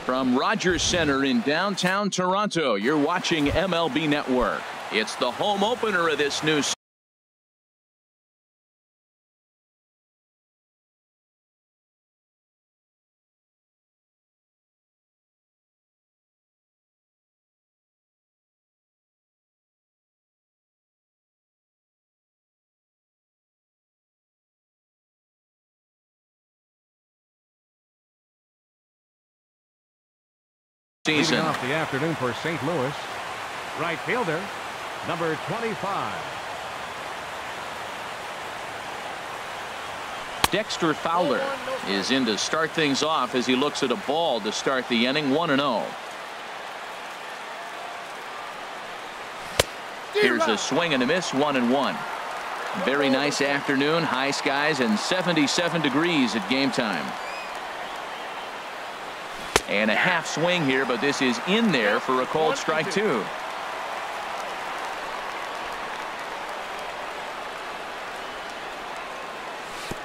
From Rogers Center in downtown Toronto, you're watching MLB Network. It's the home opener of this new season. Leading off the afternoon for St. Louis, right fielder, number 25. Dexter Fowler is in to start things off as he looks at a ball to start the inning. 1-0. Here's a swing and a miss. 1-1. Very nice afternoon. High skies and 77 degrees at game time. And a half swing here, but this is in there for a called strike 2.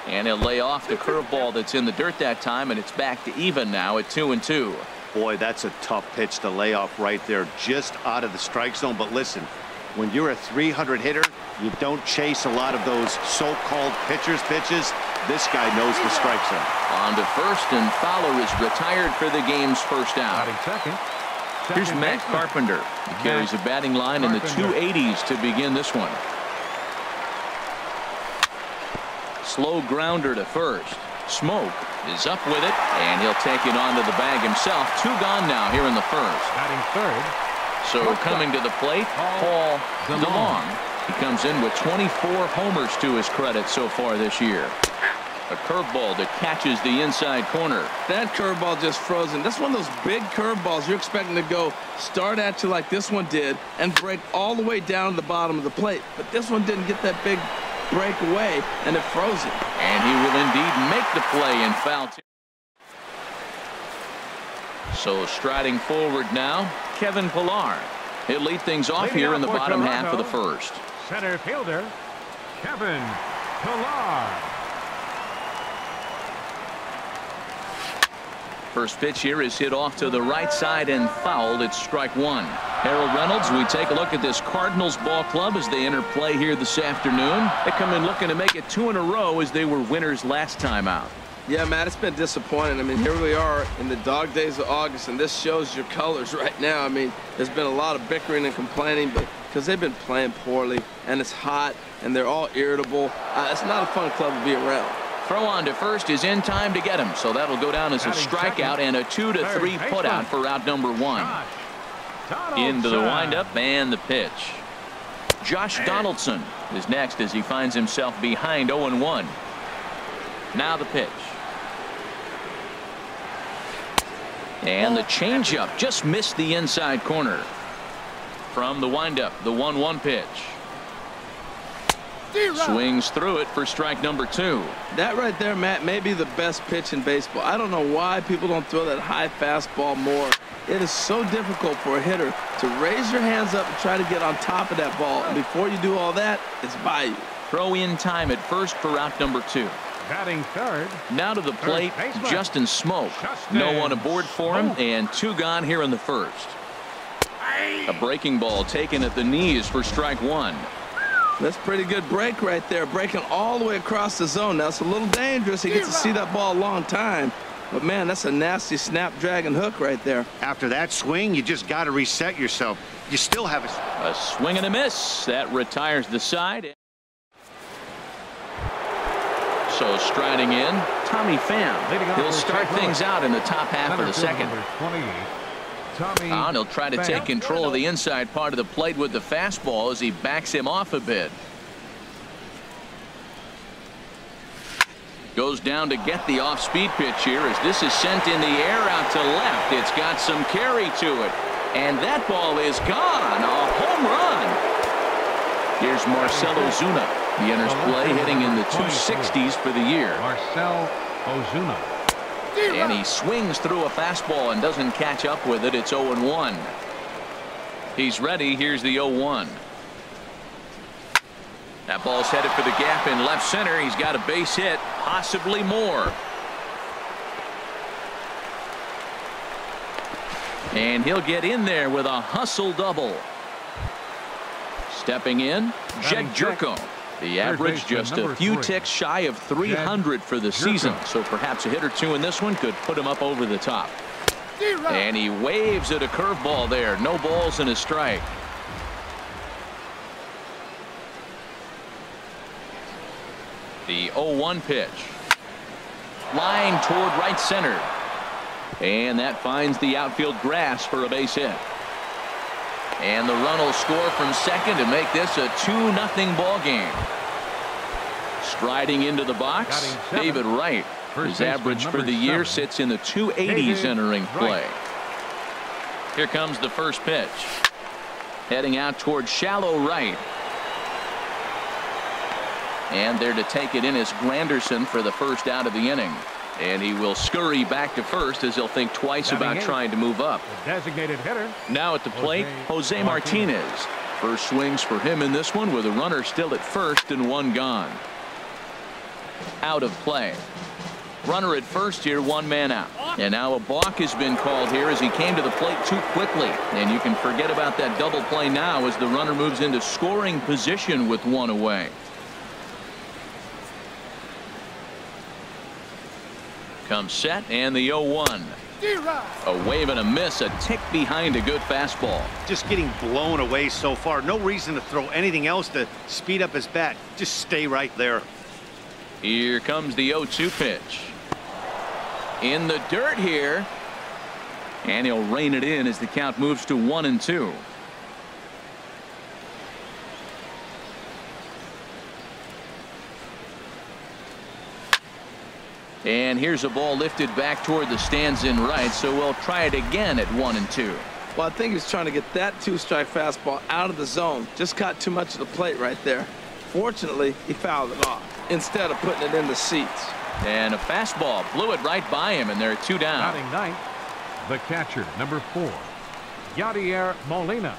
And he'll lay off the curveball that's in the dirt that time, and it's back to even now at 2-2. Boy, that's a tough pitch to lay off right there, just out of the strike zone. But listen, when you're a 300 hitter, you don't chase a lot of those so-called pitchers' pitches. This guy knows the strike zone. On to first, and Fowler is retired for the game's first out. Here's Matt Carpenter. He carries a batting line in the 280s to begin this one. Slow grounder to first. Smoke is up with it, and he'll take it onto the bag himself. 2 gone now here in the first. Batting third. So coming to the plate, Paul DeLong. He comes in with 24 homers to his credit so far this year. A curveball that catches the inside corner. That curveball just frozen. That's one of those big curveballs you're expecting to go start at you like this one did and break all the way down to the bottom of the plate. But this one didn't get that big break away, and it froze it. And he will indeed make the play in foul. So striding forward now, Kevin Pillar. He'll lead things off here in the bottom half of the first. Center fielder, Kevin Pillar. First pitch here is hit off to the right side and fouled. It's strike 1. Harold Reynolds, we take a look at this Cardinals ball club as they enter play here this afternoon. They come in looking to make it 2 in a row as they were winners last time out. Yeah, Matt, it's been disappointing. I mean, here we are in the dog days of August, and this shows your colors right now. I mean, there's been a lot of bickering and complaining, but because they've been playing poorly, and it's hot, and they're all irritable. It's not a fun club to be around. Throw on to first is in time to get him, so that'll go down as a strikeout and a 2-3 putout for out number 1. Into the windup and the pitch. Josh Donaldson is next as he finds himself behind 0-1. Now the pitch. And the changeup just missed the inside corner. From the windup, the 1-1 pitch. Swings through it for strike number 2. That right there, Matt, may be the best pitch in baseball. I don't know why people don't throw that high fastball more. It is so difficult for a hitter to raise your hands up and try to get on top of that ball. And before you do all that, it's by you. Throw in time at first for out number 2. Batting third. Now to the plate, Justin Smoke. No one aboard for him, and 2 gone here in the first. A breaking ball taken at the knees for strike 1. That's pretty good break right there, breaking all the way across the zone. Now it's a little dangerous. He gets to see that ball a long time, but man, that's a nasty snapdragon hook right there. After that swing, you just got to reset yourself. You still have a swing and a miss that retires the side. So striding in, Tommy Pham. He'll start things out in the top half of the second. And he'll try to take control of the inside part of the plate with the fastball as he backs him off a bit. Goes down to get the off-speed pitch here as this is sent in the air out to left. It's got some carry to it. And that ball is gone. A home run. Here's Marcell Ozuna. He enters play hitting in the 260s for the year. Marcell Ozuna. And he swings through a fastball and doesn't catch up with it. It's 0-1. He's ready. Here's the 0-1. That ball's headed for the gap in left center. He's got a base hit, possibly more. And he'll get in there with a hustle double. Stepping in, Jed Jerko. The average just a few ticks shy of 300 for the season. So perhaps a hit or two in this one could put him up over the top. And he waves at a curveball there. No balls and a strike. The 0-1 pitch. Line toward right center. And that finds the outfield grass for a base hit. And the run will score from second to make this a 2-0 ball game. Striding into the box, David Wright. His average for the year sits in the 280s entering play. Here comes the first pitch. Heading out towards shallow right. And there to take it in is Granderson for the first out of the inning. And he will scurry back to first as he'll think twice about trying to move up. The designated hitter. Now at the plate, Jose Martinez. First swings for him in this one with a runner still at first and one gone. Out of play. Runner at first here, one man out. And now a balk has been called here as he came to the plate too quickly. And you can forget about that double play now as the runner moves into scoring position with one away. Comes set and the 0-1. A wave and a miss, a tick behind a good fastball. Just getting blown away so far. No reason to throw anything else to speed up his bat. Just stay right there. Here comes the 0-2 pitch. In the dirt here. And he'll rein it in as the count moves to 1-2. And here's a ball lifted back toward the stands in right, so we'll try it again at 1-2. Well, I think he's trying to get that two-strike fastball out of the zone. Just caught too much of the plate right there. Fortunately, he fouled it off instead of putting it in the seats. And a fastball blew it right by him, and they're two down. Batting ninth, the catcher, number 4, Yadier Molina.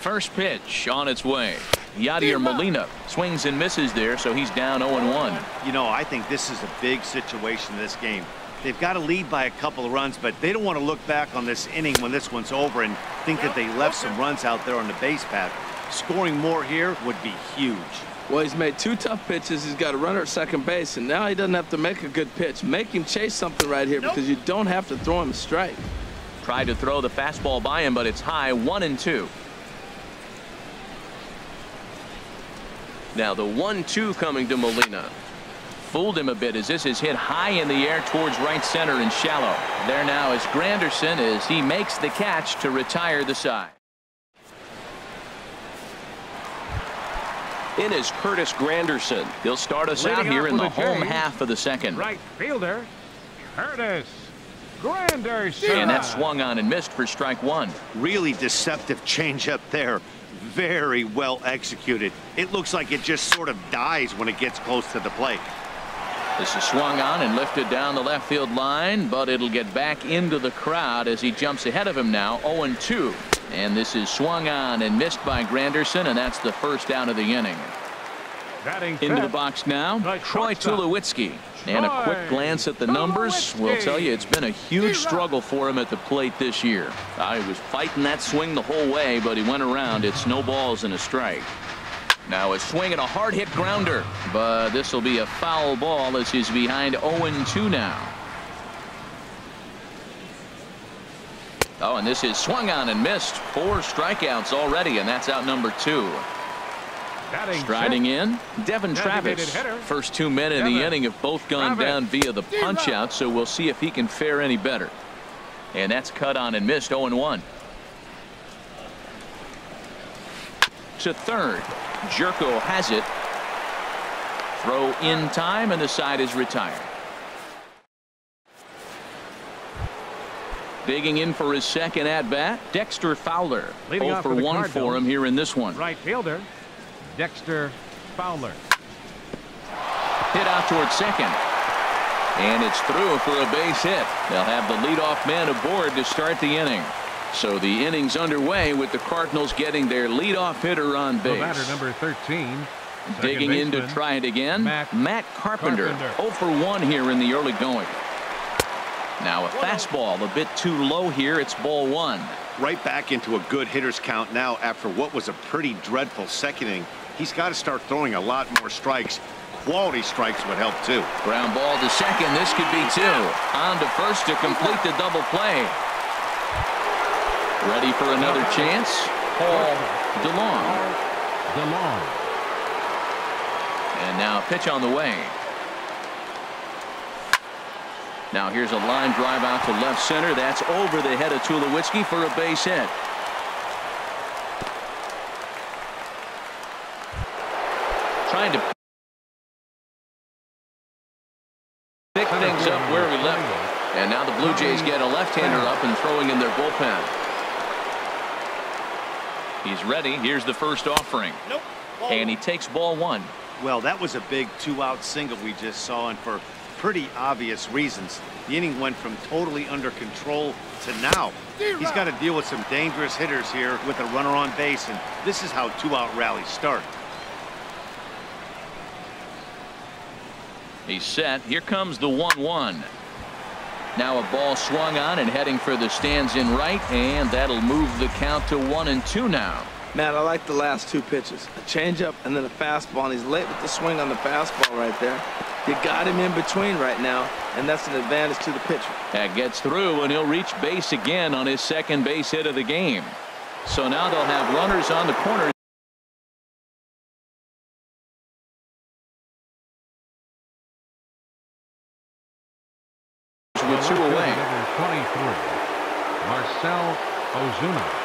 First pitch on its way. Yadier Molina swings and misses there, so he's down 0-1. You know, I think this is a big situation in this game. They've got to lead by a couple of runs, but they don't want to look back on this inning when this one's over and think that they left some runs out there on the base path. Scoring more here would be huge. Well, he's made 2 tough pitches. He's got a runner at second base, and now he doesn't have to make a good pitch. Make him chase something right here because you don't have to throw him a strike. Tried to throw the fastball by him, but it's high, 1-2. Now the 1-2 coming to Molina. Fooled him a bit as this is hit high in the air towards right center and shallow. There now is Granderson as he makes the catch to retire the side. In is Curtis Granderson. He'll start us out here in the home half of the second. Right fielder, Curtis Granderson. And that swung on and missed for strike one. Really deceptive changeup there. Very well executed. It looks like it just sort of dies when it gets close to the plate. This is swung on and lifted down the left field line, but it'll get back into the crowd as he jumps ahead of him now, 0-2. And this is swung on and missed by Granderson, and that's the first out of the inning. Into the box now, Troy Tulowitzki. And a quick glance at the numbers will tell you it's been a huge struggle for him at the plate this year. He was fighting that swing the whole way, but he went around. It's no balls and a strike. Now a swing and a hard hit grounder, but this will be a foul ball as he's behind 0-2 now. Oh, and this is swung on and missed. 4 strikeouts already, and that's out number 2. Striding in, Devin Travis. First 2 men in the inning have both gone down via the punch out, so we'll see if he can fare any better. And that's cut on and missed, 0-1. To third. Jerko has it. Throw in time, and the side is retired. Digging in for his second at bat, Dexter Fowler. 0 for 1 for him here in this one. Right fielder, Dexter Fowler. Hit out towards second. And it's through for a base hit. They'll have the leadoff man aboard to start the inning. So the inning's underway with the Cardinals getting their leadoff hitter on base. The batter, number 13. Digging in to try it again, Matt Carpenter. 0 for 1 here in the early going. Now a fastball a bit too low here. It's ball one. Right back into a good hitter's count now after what was a pretty dreadful second inning. He's got to start throwing a lot more strikes. Quality strikes would help too. Ground ball to second. This could be two. On to first to complete the double play. Ready for another chance. Paul DeLong. And now a pitch on the way. Now here's a line drive out to left center. That's over the head of Tulowitzki for a base hit. Trying to pick things up where we left them. And now the Blue Jays get a left-hander up and throwing in their bullpen. He's ready. Here's the first offering. And he takes ball one. Well, that was a big two-out single we just saw, and for pretty obvious reasons. The inning went from totally under control to now. He's got to deal with some dangerous hitters here with a runner on base, and this is how two-out rallies start. He's set. Here comes the 1-1. Now a ball swung on and heading for the stands in right, and that'll move the count to 1-2 now. Matt, I like the last two pitches. A changeup and then a fastball, and he's late with the swing on the fastball right there. You got him in between right now, and that's an advantage to the pitcher. That gets through, and he'll reach base again on his second base hit of the game. So now they'll have runners on the corner. With two away. Number 23, Marcell Ozuna.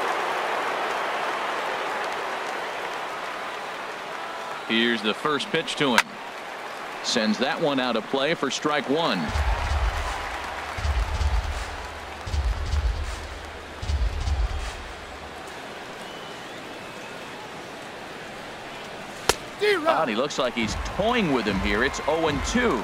Here's the first pitch to him. Sends that one out of play for strike one. God, he looks like he's toying with him here. It's 0-2.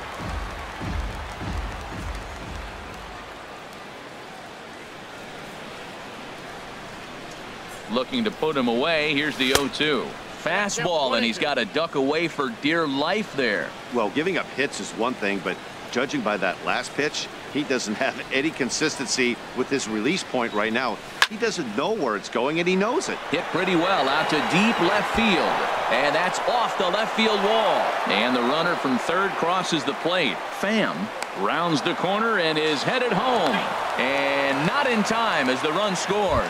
Looking to put him away. Here's the 0-2. Fastball, and he's got to duck away for dear life there. Well, giving up hits is one thing, but judging by that last pitch, he doesn't have any consistency with his release point right now. He doesn't know where it's going, and he knows it. Hit pretty well out to deep left field, and that's off the left field wall. And the runner from third crosses the plate. Pham rounds the corner and is headed home, and not in time as the run scores.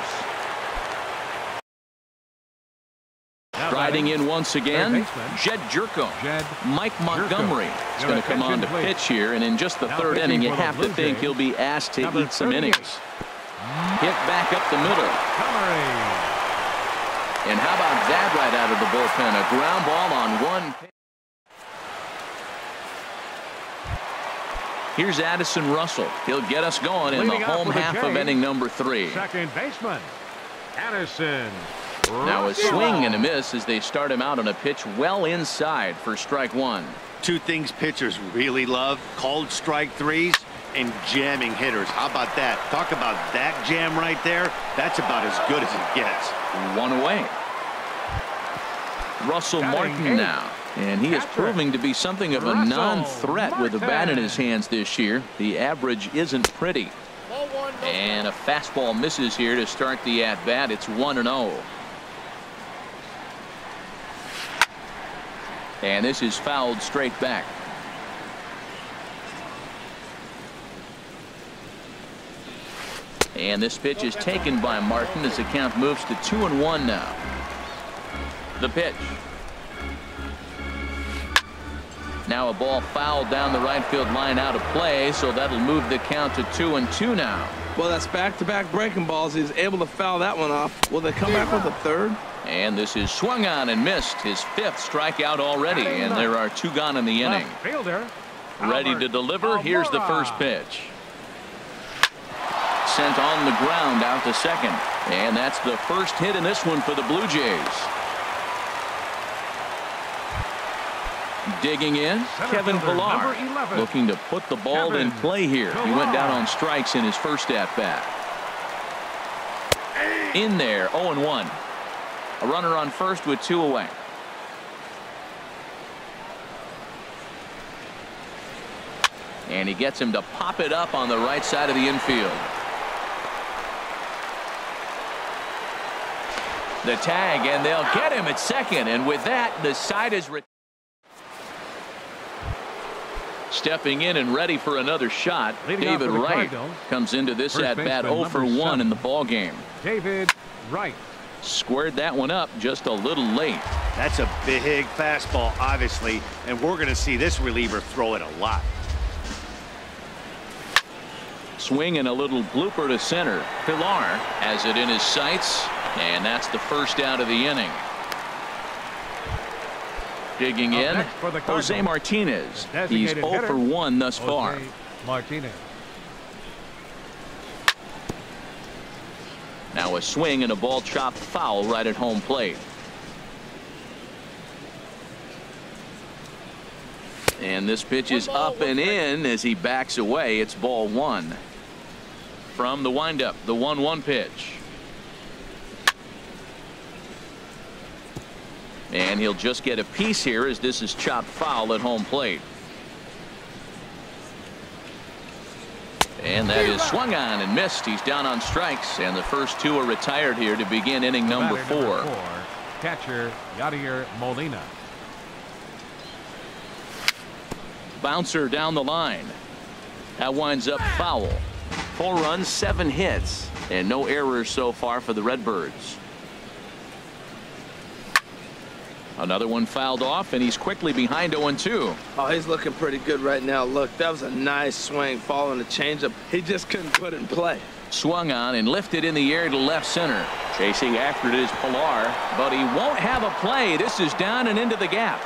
Riding in once again, Jed Jerko. Mike Montgomery is going to come on to pitch here, and in just the third inning, you have to think he'll be asked to eat some innings. Hit back up the middle. And how about that right out of the bullpen? A ground ball on one pitch. Here's Addison Russell. He'll get us going in the home half of inning number 3. Second baseman, Addison. Now a swing and a miss as they start him out on a pitch well inside for strike one. Two things pitchers really love: called strike threes and jamming hitters. How about that? Talk about that jam right there. That's about as good as it gets. One away. Russell Martin now, and he is proving to be something of a non-threat with a bat in his hands this year. The average isn't pretty. And a fastball misses here to start the at-bat. It's 1-0. And this is fouled straight back. And this pitch is taken by Martin as the count moves to 2-1 now. The pitch. Now a ball fouled down the right field line out of play, so that'll move the count to 2-2 now. Well, that's back-to-back breaking balls. He's able to foul that one off. Will they come back with a third? And this is swung on and missed. His 5th strikeout already, and there are 2 gone in the inning. Ready to deliver. Here's the first pitch. Sent on the ground out to second, and that's the first hit in this one for the Blue Jays. Digging in, Kevin Pillar, looking to put the ball in play here. He went down on strikes in his first at-bat. In there, 0-1. A runner on first with 2 away. And he gets him to pop it up on the right side of the infield. The tag, and they'll get him at second. And with that, the side is stepping in and ready for another shot. David Wright comes into this at bat 0 for 1 in the ball game. David Wright squared that one up just a little late. That's a big fastball, obviously, and we're going to see this reliever throw it a lot. Swing and a little blooper to center. Pilar has it in his sights, and that's the first out of the inning. Digging in, Jose Martinez. He's 0 for 1 thus far. Martinez. Now a swing and a ball chopped foul right at home plate. And this pitch is up and in as he backs away. It's ball 1. From the windup, the 1-1 pitch. And he'll just get a piece here as this is chopped foul at home plate. And that is swung on and missed. He's down on strikes, and the first 2 are retired here to begin inning number 4. Catcher Yadier Molina. Bouncer down the line. That winds up foul. 4 runs, 7 hits, and no errors so far for the Redbirds. Another one fouled off, and he's quickly behind 0-2. Oh, he's looking pretty good right now. Look, that was a nice swing following the changeup. He just couldn't put it in play. Swung on and lifted in the air to left center. Chasing after it is Pilar, but he won't have a play. This is down and into the gap.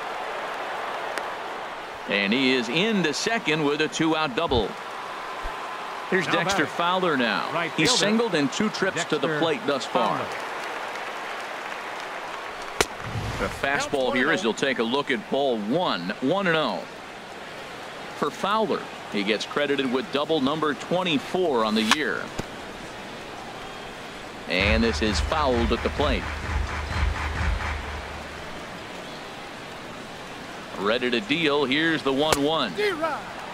And he is into second with a 2-out double. Here's Dexter Fowler now. He's singled in 2 trips to the plate thus far. The fastball here as he'll take a look at ball 1, 1-0. For Fowler, he gets credited with double number 24 on the year. And this is fouled at the plate. Ready to deal. Here's the 1-1.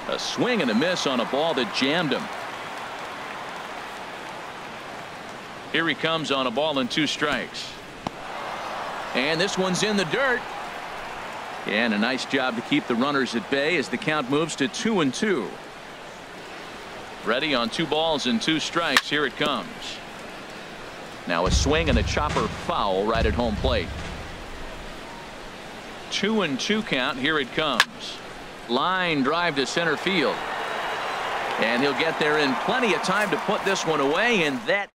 A swing and a miss on a ball that jammed him. Here he comes on a ball and 2 strikes. And this one's in the dirt. And a nice job to keep the runners at bay as the count moves to 2-2. Ready on 2 balls and 2 strikes. Here it comes. Now a swing and a chopper foul right at home plate. 2-2 count. Here it comes. Line drive to center field. And he'll get there in plenty of time to put this one away, and that.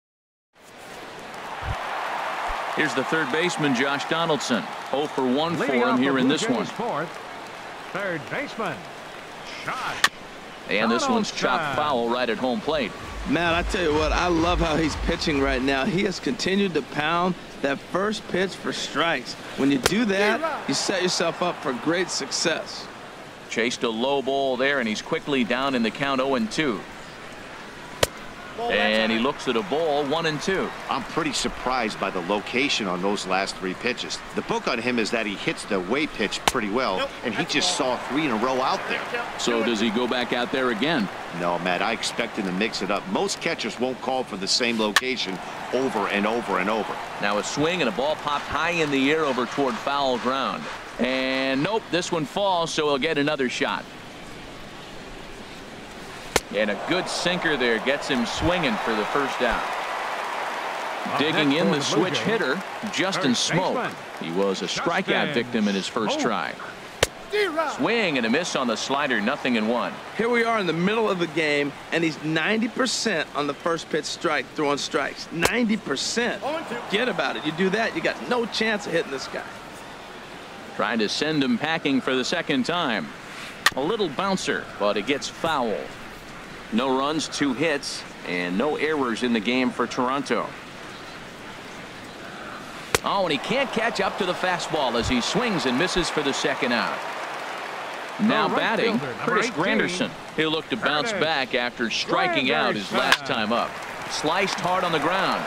Here's the third baseman, Josh Donaldson. 0 for 1 for him here in this one. Third baseman, Josh. And this one's chopped foul right at home plate. Man, I tell you what, I love how he's pitching right now. He has continued to pound that first pitch for strikes. When you do that, you set yourself up for great success. Chased a low ball there, and he's quickly down in the count 0-2. And he looks at a ball 1-2. I'm pretty surprised by the location on those last 3 pitches. The book on him is that he hits the way pitch pretty well, and he just saw 3 in a row out there. So does he go back out there again? No, Matt, I expect him to mix it up. Most catchers won't call for the same location over and over and over. Now a swing and a ball popped high in the air over toward foul ground. And nope, this one falls, so he'll get another shot. And a good sinker there gets him swinging for the first out. Digging in the switch hitter, Justin Smoke. He was a strikeout victim in his first try. Swing and a miss on the slider, 0-1. Here we are in the middle of the game, and he's 90% on the first pitch strike, throwing strikes. 90%. Forget about it. You do that, you got no chance of hitting this guy. Trying to send him packing for the second time. A little bouncer, but it gets foul. No runs, 2 hits, and no errors in the game for Toronto. Oh, and he can't catch up to the fastball as he swings and misses for the second out. Now batting, Curtis Granderson. He'll look to bounce back after striking out his last time up. Sliced hard on the ground.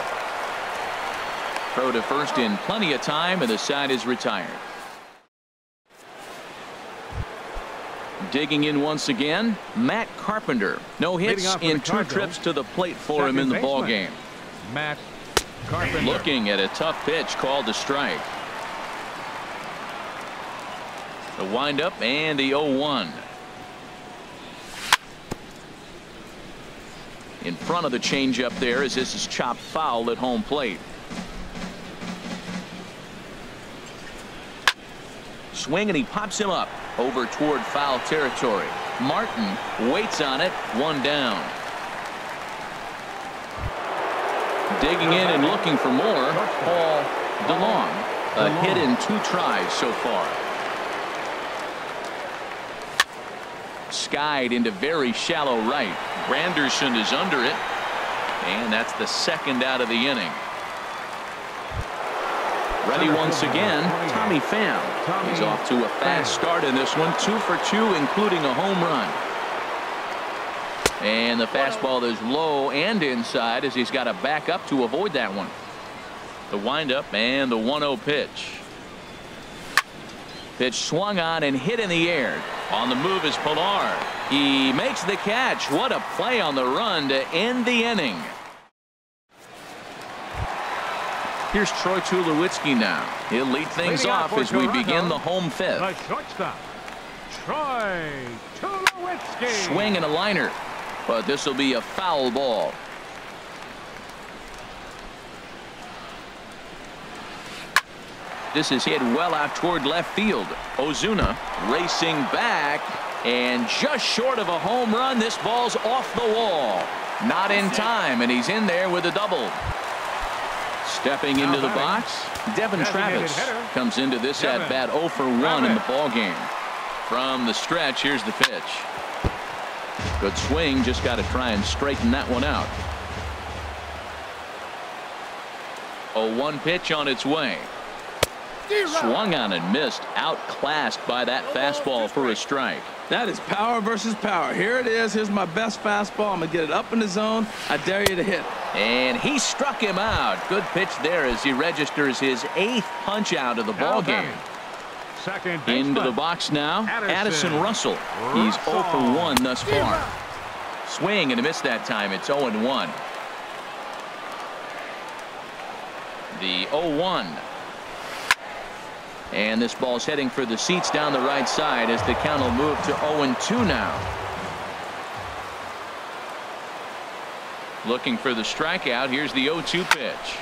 Throw to first in plenty of time, and the side is retired. Digging in once again, Matt Carpenter. No hits in 2 trips to the plate for him in the ball game. Matt Carpenter. Looking at a tough pitch called a strike. The windup and the 0-1. In front of the changeup there as this is chopped foul at home plate. Swing and he pops him up over toward foul territory. Martin waits on it. 1 down. Digging in and looking for more. Paul DeLong. A hit in 2 tries so far. Skied into very shallow right. Granderson is under it. And that's the 2nd out of the inning. Ready once again, Tommy Pham. He's off to a fast start in this one. 2 for 2, including a home run. And the fastball is low and inside as he's got to back up to avoid that one. The windup and the 1-0 pitch. Pitch swung on and hit in the air. On the move is Pilar. He makes the catch. What a play on the run to end the inning. Here's Troy Tulowitzki now. He'll lead things off as we begin the home 5th. The shortstop, Troy Tulowitzki. Swing and a liner, but this will be a foul ball. This is hit well out toward left field. Ozuna racing back and just short of a home run. This ball's off the wall. Not in time, and he's in there with a double. Stepping into the box, Devin Travis comes into this at bat 0 for 1 in the ball game. From the stretch, here's the pitch. Good swing, just got to try and straighten that one out. 0-1 pitch on its way. Swung on and missed, outclassed by that fastball for a strike. That is power versus power. Here it is. Here's my best fastball. I'm going to get it up in the zone. I dare you to hit. And he struck him out. Good pitch there as he registers his 8th punch out of the ball game. Into the box now, Addison Russell. He's 0 for 1 thus far. Swing and a miss that time. It's 0-1. The 0-1. And this ball's heading for the seats down the right side as the count will move to 0-2 now. Looking for the strikeout. Here's the 0-2 pitch.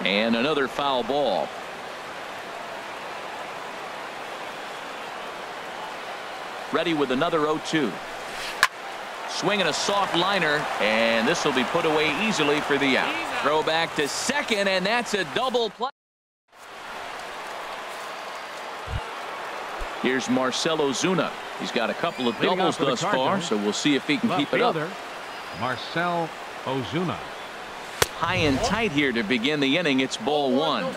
And another foul ball. Ready with another 0-2. Swinging a soft liner, and this will be put away easily for the out. Throw back to second, and that's a double play. Here's Marcell Ozuna. He's got a couple of doubles thus far, so we'll see if he can keep it up. Marcell Ozuna. High and tight here to begin the inning. It's ball 1.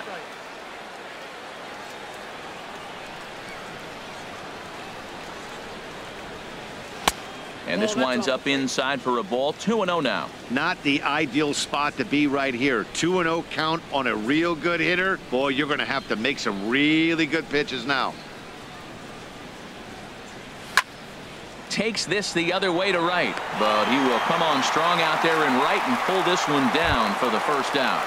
And this winds up inside for a ball. 2-0 now. Not the ideal spot to be right here. 2-0 count on a real good hitter. Boy, you're going to have to make some really good pitches now. Takes this the other way to right, but he will come on strong out there and right and pull this one down for the first out.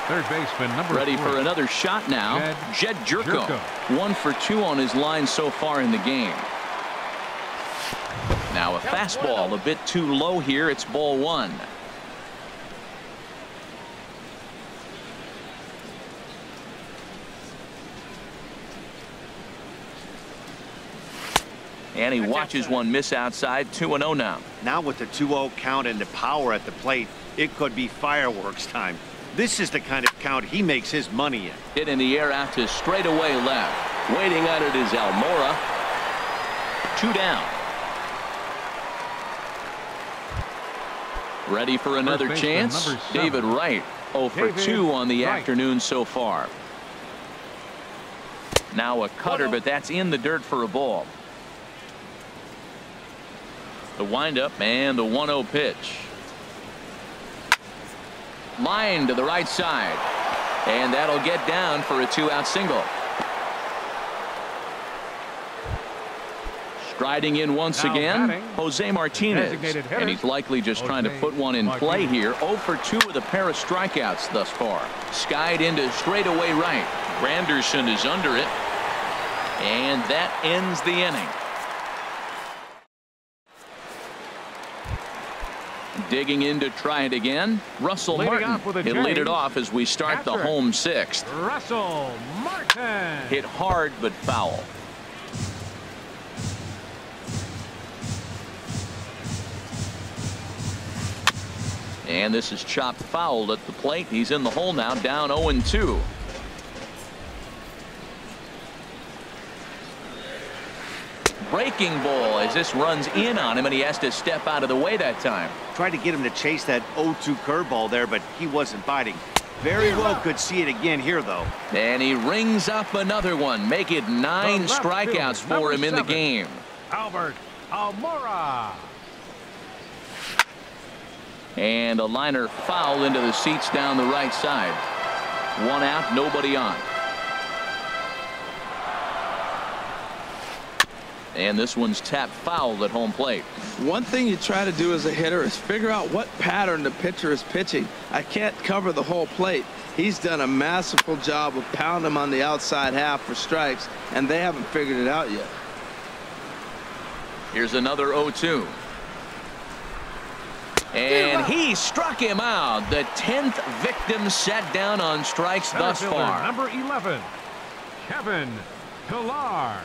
Third baseman number 4. Ready for another shot now. Jed Jerko. 1 for 2 on his line so far in the game. Now a fastball a bit too low here. It's ball 1. And he watches one miss outside. 2-0 now. Now with the 2-0 count and the power at the plate, it could be fireworks time. This is the kind of count he makes his money in. Hit in the air out to straightaway left. Waiting on it is Almora. 2 down. Ready for another chance. David Wright 0 for 2 on the afternoon so far. Now a cutter, but that's in the dirt for a ball. The windup and the 1-0 pitch. Line to the right side. And that'll get down for a 2-out single. Riding in once Now again, batting, Jose Martinez. designated hitter, And he's likely just trying to Jose put one in play Martinez. here. 0 for 2 with a pair of strikeouts thus far. Skied into straightaway right. Granderson is under it. And that ends the inning. Digging in to try it again. Russell Leading Martin. off with a He'll lead it change. off as we start the Catcher. home sixth. Russell Martin. Hit hard but foul. And this is chopped foul at the plate. He's in the hole now, down 0-2. Breaking ball as this runs in on him, and he has to step out of the way that time. Tried to get him to chase that 0-2 curveball there, but he wasn't biting. Very well could see it again here, though. And he rings up another one. Make it 9 The left strikeouts fielder, for him in the number 7, game. Albert Almora. And a liner foul into the seats down the right side. 1 out, nobody on. And this one's tapped foul at home plate. One thing you try to do as a hitter is figure out what pattern the pitcher is pitching. I can't cover the whole plate. He's done a masterful job of pounding him on the outside half for strikes, and they haven't figured it out yet. Here's another 0-2. And he struck him out. The 10th victim set down on strikes thus Center fielder, far. number 11, Kevin Pillar.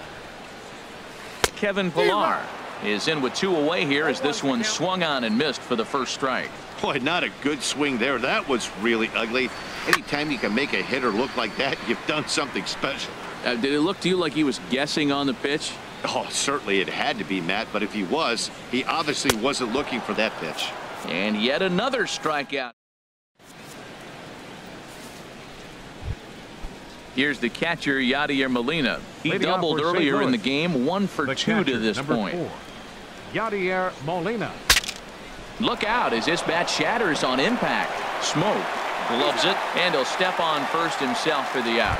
Kevin Pillar is in with 2 away here as this one swung on and missed for the first strike. Boy, not a good swing there. That was really ugly. Anytime you can make a hitter look like that, you've done something special. Did it look to you like he was guessing on the pitch? Oh, certainly it had to be, Matt, but if he was, he obviously wasn't looking for that pitch. And yet another strikeout. Here's the catcher, Yadier Molina. He Leading off doubled for St. earlier in the Louis. game, 1 for The 2 catcher, to this number point. 4, Yadier Molina. Look out as this bat shatters on impact. Smoke gloves it, and he'll step on first himself for the out.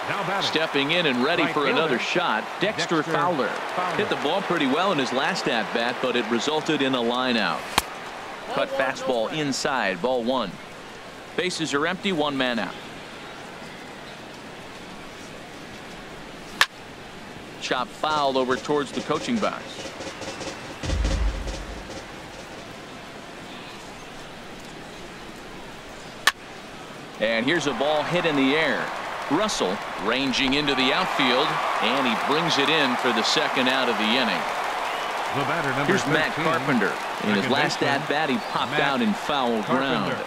Now batting, Stepping in and ready right for another fielder, shot, Dexter Dexter Fowler. Fowler. Hit the ball pretty well in his last at-bat, but it resulted in a line out. Cut fastball inside, ball 1. Bases are empty, 1 man out. Chop foul over towards the coaching box. And here's a ball hit in the air. Russell ranging into the outfield, and he brings it in for the second out of the inning. the batter, number Here's 13, Matt Carpenter. In his second last baseman, at-bat, he popped Matt out in foul ground. Carpenter.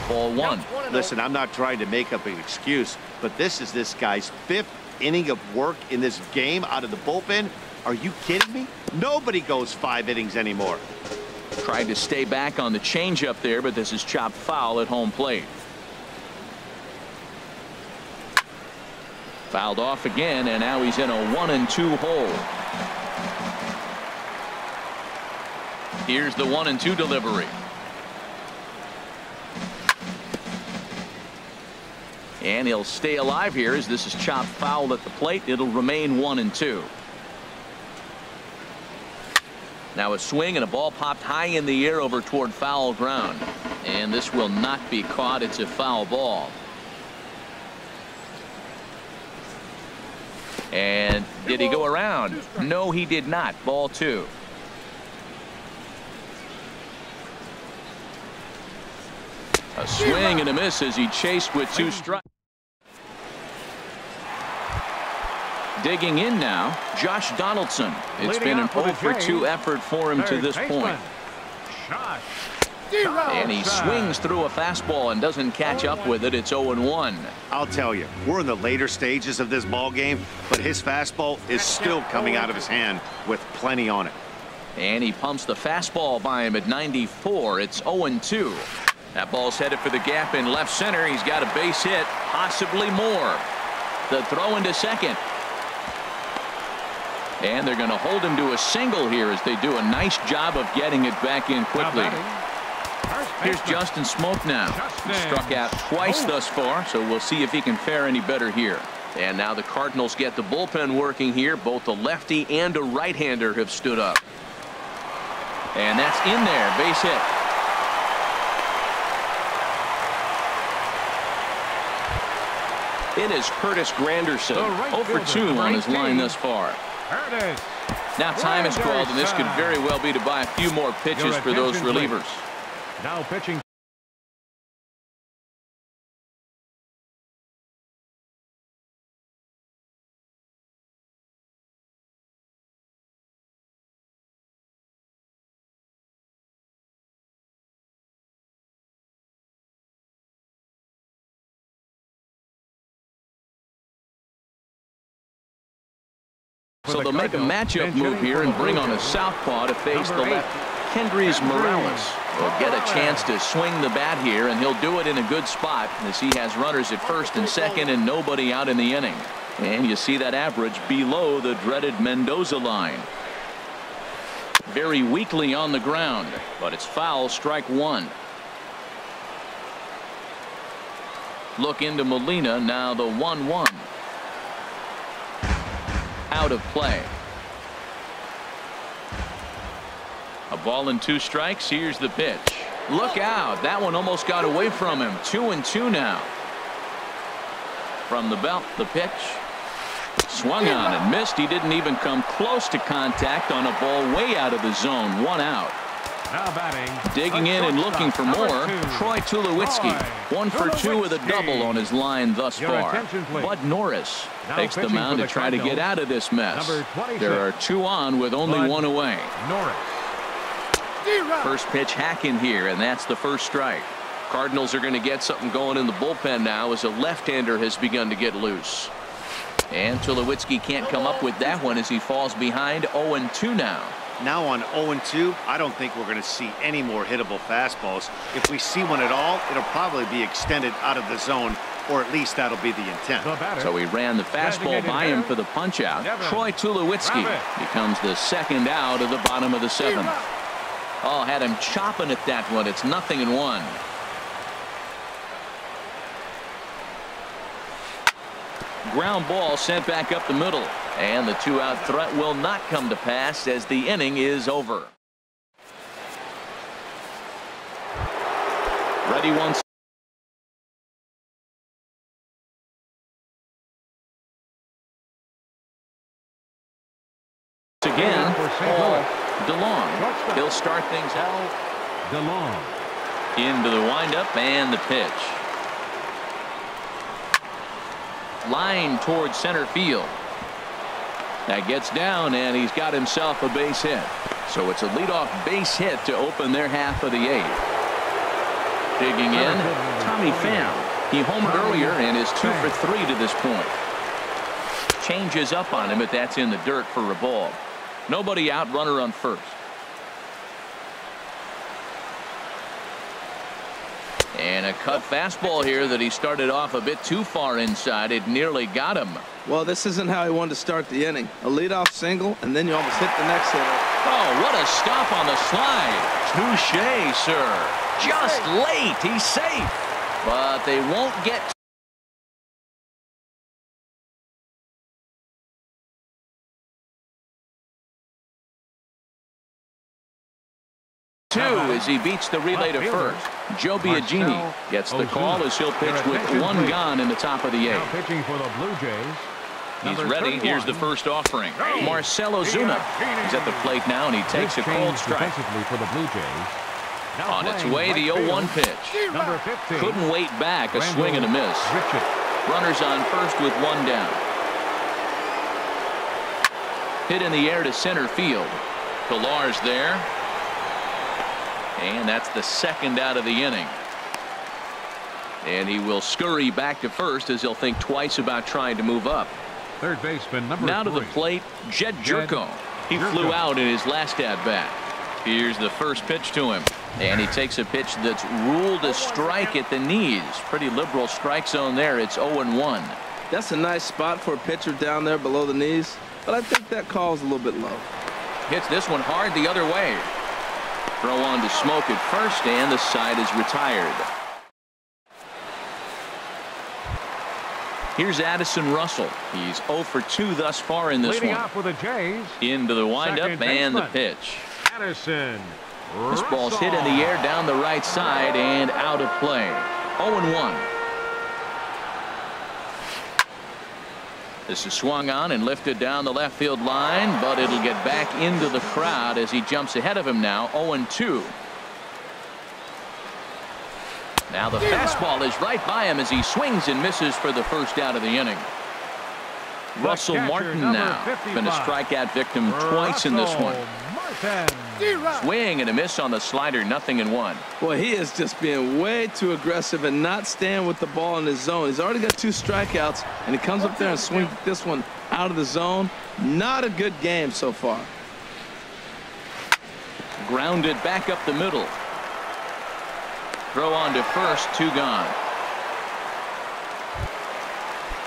Ball 1. Listen, I'm not trying to make up an excuse, but this is this guy's 5th inning of work in this game out of the bullpen. Are you kidding me? Nobody goes 5 innings anymore. Tried to stay back on the changeup there, but this is chopped foul at home plate. Fouled off again, and now he's in a 1-2 hole. Here's the 1-2 delivery. And he'll stay alive here as this is chopped foul at the plate. It'll remain 1-2. Now a swing and a ball popped high in the air over toward foul ground. And this will not be caught. It's a foul ball. And did he go around? No, he did not. Ball 2. A swing and a miss as he chased with 2 strikes. Digging in now, Josh Donaldson. It's been an 0 for 2 effort for him to this point. Shot. And he swings through a fastball and doesn't catch up with it. It's 0-1. I'll tell you, we're in the later stages of this ball game, but his fastball is still coming out of his hand with plenty on it. And he pumps the fastball by him at 94. It's 0-2. That ball's headed for the gap in left center. He's got a base hit, possibly more. The throw into second. And they're going to hold him to a single here as they do a nice job of getting it back in quickly. Here's Justin Smoke now. He struck out twice thus far, so we'll see if he can fare any better here. And now the Cardinals get the bullpen working here. Both a lefty and a right-hander have stood up. And that's in there. Base hit. It is Curtis Granderson, 0 for 2 on his line thus far. Now time is called, and this could very well be to buy a few more pitches for those relievers. Now pitching. So they'll make a matchup move here and bring on a southpaw to face the left. Kendrys Morales will get a chance to swing the bat here, and he'll do it in a good spot as he has runners at first and second and nobody out in the inning. And you see that average below the dreaded Mendoza line. Very weakly on the ground, but it's foul, strike one. Look into Molina, now the 1-1. Out of play. A ball and 2 strikes. Here's the pitch. Look out. That one almost got away from him. 2-2 now. From the belt, the pitch. Swung on and missed. He didn't even come close to contact on a ball way out of the zone. 1 out. Now batting. Digging in and looking for more. Troy Tulowitzki. 1 for 2 with a double on his line thus far. Bud Norris takes the mound to try to get out of this mess. There are 2 on with only 1 away. First pitch hacking here, and that's the first strike. Cardinals are going to get something going in the bullpen now as a left-hander has begun to get loose. And Tulowitzki can't come up with that one as he falls behind. 0-2 now. Now on 0-2, I don't think we're going to see any more hittable fastballs. If we see one at all, it'll probably be extended out of the zone, or at least that'll be the intent. So he ran the fastball by him for the punch out. Troy Tulowitzki becomes the second out of the bottom of the 7th. Oh, had him chopping at that one. It's 0-1. Ground ball sent back up the middle, and the 2-out threat will not come to pass as the inning is over. Ready once again. Paul DeLong. He'll start things out. DeLong Into the windup and the pitch. Line towards center field. That gets down, and he's got himself a base hit. So it's a leadoff base hit to open their half of the 8th. Digging in, Tommy Pham. He homered earlier and is 2 for 3 to this point. Changes up on him, but that's in the dirt for a ball. Nobody out, runner on first. And a cut fastball here that he started off a bit too far inside. It nearly got him. Well, this isn't how he wanted to start the inning. A leadoff single, and then you almost hit the next hitter. Oh, what a stop on the slide. Touché, sir. Just late. He's safe. But they won't get as he beats the relay to first. Joe Biagini gets the call as he'll pitch with 1 gone in the top of the 8th. Pitching for the Blue Jays. He's ready. Here's the first offering. Marcell Ozuna is at the plate now, and he takes a cold strike. For the Blue Jays. On its way, the 0-1 pitch. Number 15. Couldn't wait back. A swing and a miss. Runners on first with 1 down. Hit in the air to center field. Pillar's there. And that's the second out of the inning. And he will scurry back to first as he'll think twice about trying to move up. Third baseman number 3. Now to the plate, Jed Jerko. He flew out in his last at bat. Here's the first pitch to him. And he takes a pitch that's ruled a strike at the knees. Pretty liberal strike zone there. It's 0-1. That's a nice spot for a pitcher down there below the knees, but I think that call's a little bit low. Hits this one hard the other way. Throw on to Smoke at first, and the side is retired. Here's Addison Russell. He's 0 for 2 thus far in this Leading one. off for the Jays. Into the windup and the pitch. Addison This ball's hit in the air down the right side and out of play. 0-1. This is swung on and lifted down the left field line, but it'll get back into the crowd as he jumps ahead of him now. 0-2. Now the fastball is right by him as he swings and misses for the first out of the inning. Russell Martin now been a strikeout victim twice in this one. Swing and a miss on the slider, 0-1. Boy, he is just being way too aggressive and not staying with the ball in his zone. He's already got 2 strikeouts, and he comes up there and swings this one out of the zone. Not a good game so far. Grounded back up the middle. Throw on to first, 2 gone.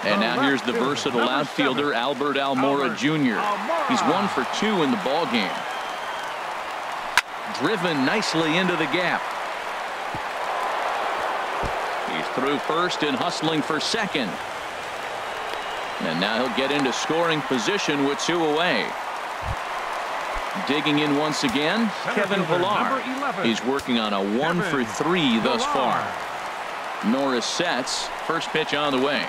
And now here's the versatile outfielder, Albert Almora Jr. He's 1 for 2 in the ball game. Driven nicely into the gap. He's through first and hustling for second. And now he'll get into scoring position with 2 away. Digging in once again, Kevin Pillar. He's working on a 1 for 3 thus far. Norris sets. First pitch on the way.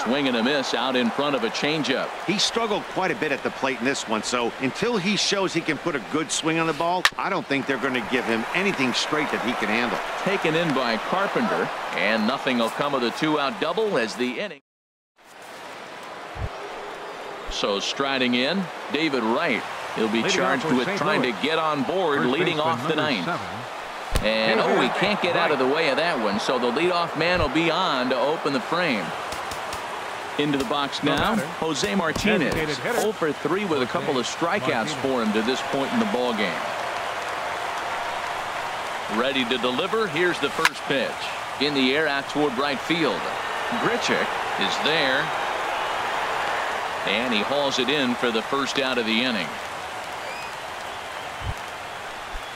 Swing and a miss out in front of a changeup. He struggled quite a bit at the plate in this one, so until he shows he can put a good swing on the ball, I don't think they're going to give him anything straight that he can handle. Taken in by Carpenter, and nothing will come of the 2-out double as the inning. So striding in, David Wright. He'll be charged with trying to get on board, leading off the 9th. And he can't get out of the way of that one, so the leadoff man will be on to open the frame. Into the box now, Jose Martinez. 0 for 3 with a couple of strikeouts for him to this point in the ball game. Ready to deliver. Here's the first pitch. In the air out toward right field. Grichuk is there. And he hauls it in for the first out of the inning.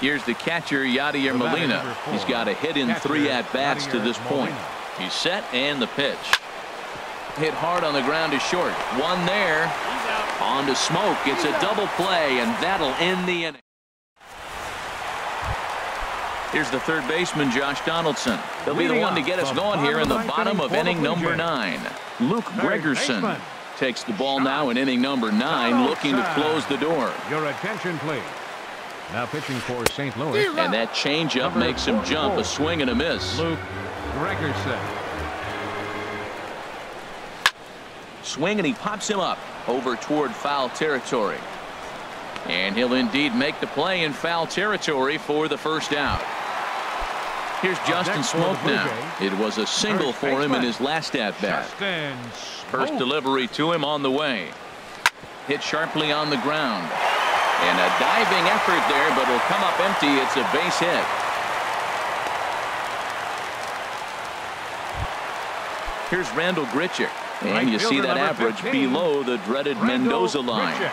Here's the catcher, Yadier Molina. He's got a hit in 3 at-bats to this point. He's set and the pitch. Hit hard on the ground to short. 1 there. On to Smoke. It's a double play, and that'll end the inning. Here's the third baseman, Josh Donaldson. He'll be the one to get us going here in the bottom of inning number 9. Luke Gregerson takes the ball now in inning number 9, looking to close the door. Your attention, please. Now pitching for St. Louis. And that changeup makes him jump. A swing and a miss. Luke Gregerson. Swing, and he pops him up over toward foul territory. And he'll indeed make the play in foul territory for the first out. Here's Justin Smoke now. It was a single for him in his last at-bat. First delivery to him on the way. Hit sharply on the ground. And a diving effort there, but it'll come up empty. It's a base hit. Here's Randall Grichuk. And you see that average below the dreaded Mendoza line.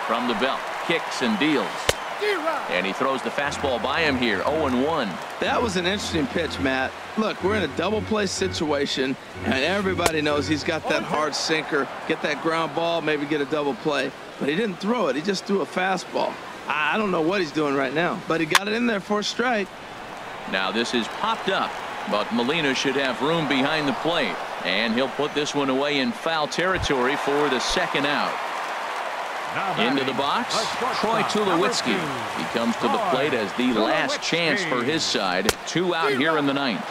From the belt, kicks and deals. And he throws the fastball by him here, 0-1. That was an interesting pitch, Matt. Look, we're in a double play situation, and everybody knows he's got that hard sinker. Get that ground ball, maybe get a double play. But he didn't throw it. He just threw a fastball. I don't know what he's doing right now, but he got it in there for a strike. Now this is popped up, but Molina should have room behind the plate. And he'll put this one away in foul territory for the second out. Into the box, Troy Tulowitzki. He comes to the plate as the last chance for his side. 2 out here in the 9th.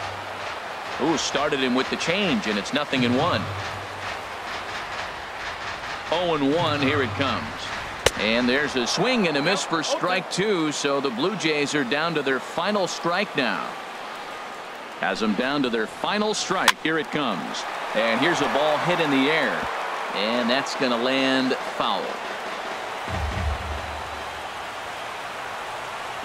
Ooh, started him with the change, and it's 0-1. 0-1, here it comes. And there's a swing and a miss for strike 2, so the Blue Jays are down to their final strike now. Has them down to their final strike. Here it comes. And here's a ball hit in the air. And that's going to land foul.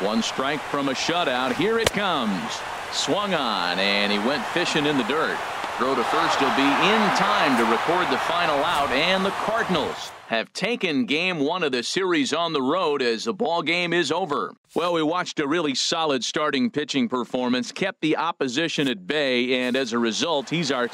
1 strike from a shutout. Here it comes. Swung on, and he went fishing in the dirt. Throw to first will be in time to record the final out, and the Cardinals have taken game 1 of the series on the road as the ball game is over. Well, we watched a really solid starting pitching performance, kept the opposition at bay, and as a result, he's our